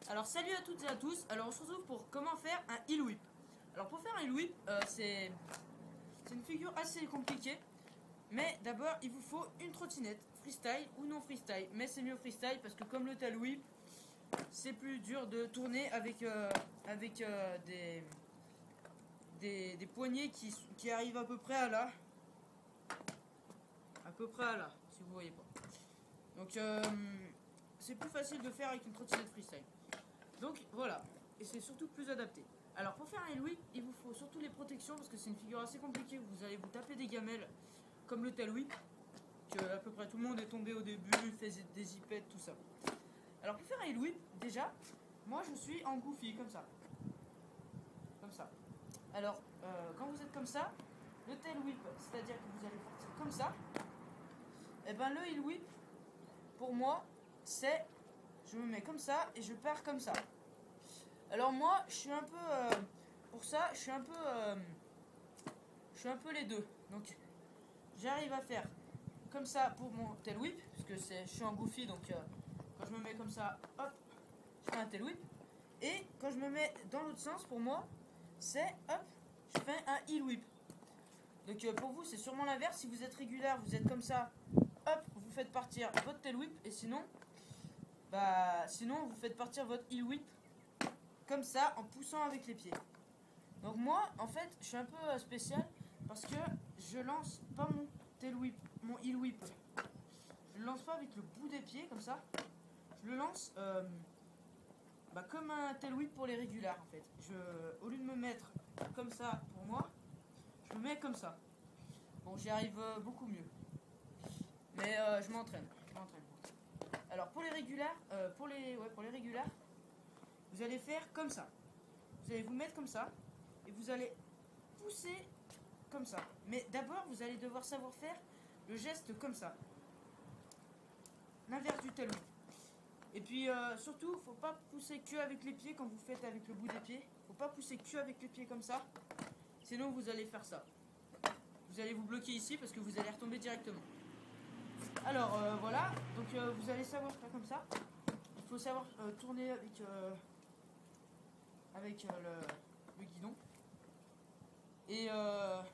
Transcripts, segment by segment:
Alors salut à toutes et à tous. Alors on se retrouve pour comment faire un heel whip. Alors pour faire un heel whip, c'est une figure assez compliquée. Mais d'abord il vous faut une trottinette, freestyle ou non freestyle. Mais c'est mieux freestyle parce que comme le tail whip, c'est plus dur de tourner avec, des poignées qui arrivent à peu près à là. À peu près à là, si vous voyez pas. Donc c'est plus facile de faire avec une trottinette freestyle. Donc voilà, et c'est surtout plus adapté. Alors pour faire un heel whip, il vous faut surtout les protections parce que c'est une figure assez compliquée. Vous allez vous taper des gamelles comme le tail whip, que à peu près tout le monde est tombé au début, fait des zipettes, tout ça. Alors pour faire un heel whip, déjà, moi je suis en goofy comme ça. Comme ça. Alors quand vous êtes comme ça, le tail whip, c'est-à-dire que vous allez partir comme ça, et ben le heel whip, pour moi, c'est je me mets comme ça et je pars comme ça. Alors moi, je suis un peu pour ça, je suis un peu les deux. Donc j'arrive à faire comme ça pour mon tail whip parce que je suis en goofy, donc quand je me mets comme ça, hop, je fais un tail whip. Et quand je me mets dans l'autre sens, pour moi, c'est hop, je fais un heel whip. Donc pour vous, c'est sûrement l'inverse. Si vous êtes régulier, vous êtes comme ça, hop, vous faites partir votre tail whip et sinon vous faites partir votre heel whip comme ça en poussant avec les pieds. Donc moi en fait je suis un peu spécial parce que je lance pas mon tail whip, mon heel whip. Je le lance pas avec le bout des pieds comme ça. Je le lance comme un tail whip pour les régulars en fait. Au lieu de me mettre comme ça pour moi, je me mets comme ça. Bon, j'y arrive beaucoup mieux. Mais je m'entraîne. Alors pour les régulars, pour les régulars, vous allez faire comme ça. Vous allez vous mettre comme ça et vous allez pousser comme ça. Mais d'abord, vous allez devoir savoir faire le geste comme ça. L'inverse du tail whip. Et puis surtout, faut pas pousser que avec les pieds quand vous faites avec le bout des pieds. Faut pas pousser que avec les pieds comme ça. Sinon, vous allez faire ça. Vous allez vous bloquer ici parce que vous allez retomber directement. Alors voilà, donc vous allez savoir faire comme ça. Il faut savoir tourner avec le guidon. Et donc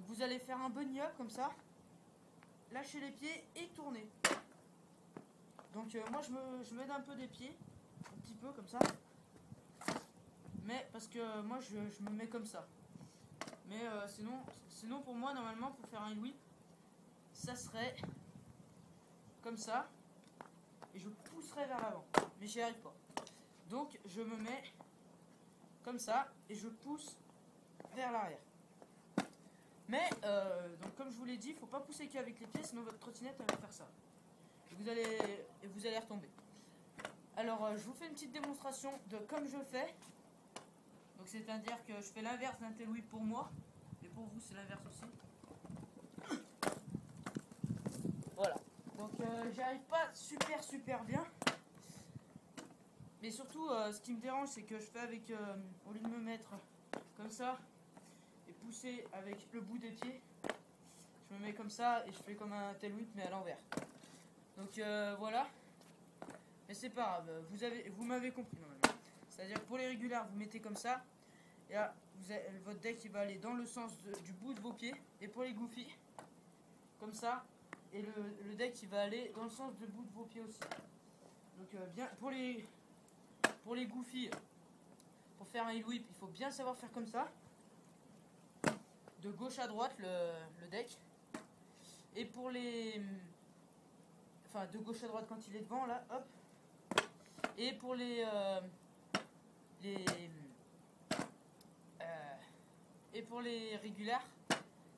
vous allez faire un bunny up comme ça, lâcher les pieds et tourner. Donc moi je m'aide un peu des pieds, un petit peu comme ça. Mais parce que moi je me mets comme ça. Mais sinon pour moi normalement pour faire un heel whip, ça serait comme ça. Et je pousserai vers l'avant. Mais j'y arrive pas. Donc je me mets comme ça et je pousse vers l'arrière. Mais donc comme je vous l'ai dit, il ne faut pas pousser qu'avec les pieds, sinon votre trottinette elle va faire ça. Et vous allez retomber. Alors je vous fais une petite démonstration de comme je fais. Donc c'est-à-dire que je fais l'inverse d'un tail whip pour moi. Et pour vous c'est l'inverse aussi. Voilà. Donc j'y arrive pas super bien. Mais surtout ce qui me dérange c'est que je fais avec au lieu de me mettre comme ça et pousser avec le bout des pieds, je me mets comme ça et je fais comme un tail whip mais à l'envers. Donc voilà. Mais c'est pas grave, vous m'avez compris normalement. C'est-à-dire que pour les régulars vous mettez comme ça. Et là votre deck il va aller dans le sens du bout de vos pieds. Et pour les goofy, comme ça. Et le deck il va aller dans le sens du bout de vos pieds aussi. Donc bien pour les goofy, pour faire un heel whip, il faut bien savoir faire comme ça. De gauche à droite le deck. Et pour les... Enfin de gauche à droite quand il est devant là, hop. Et pour et pour les régulars,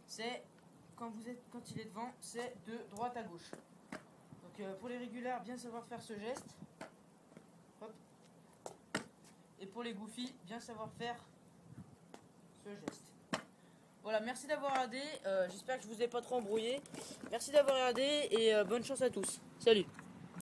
c'est quand il est devant, c'est de droite à gauche. Donc pour les régulars, bien savoir faire ce geste. Hop. Et pour les goofy, bien savoir faire ce geste. Voilà, merci d'avoir regardé. J'espère que je vous ai pas trop embrouillé. Merci d'avoir regardé et bonne chance à tous. Salut.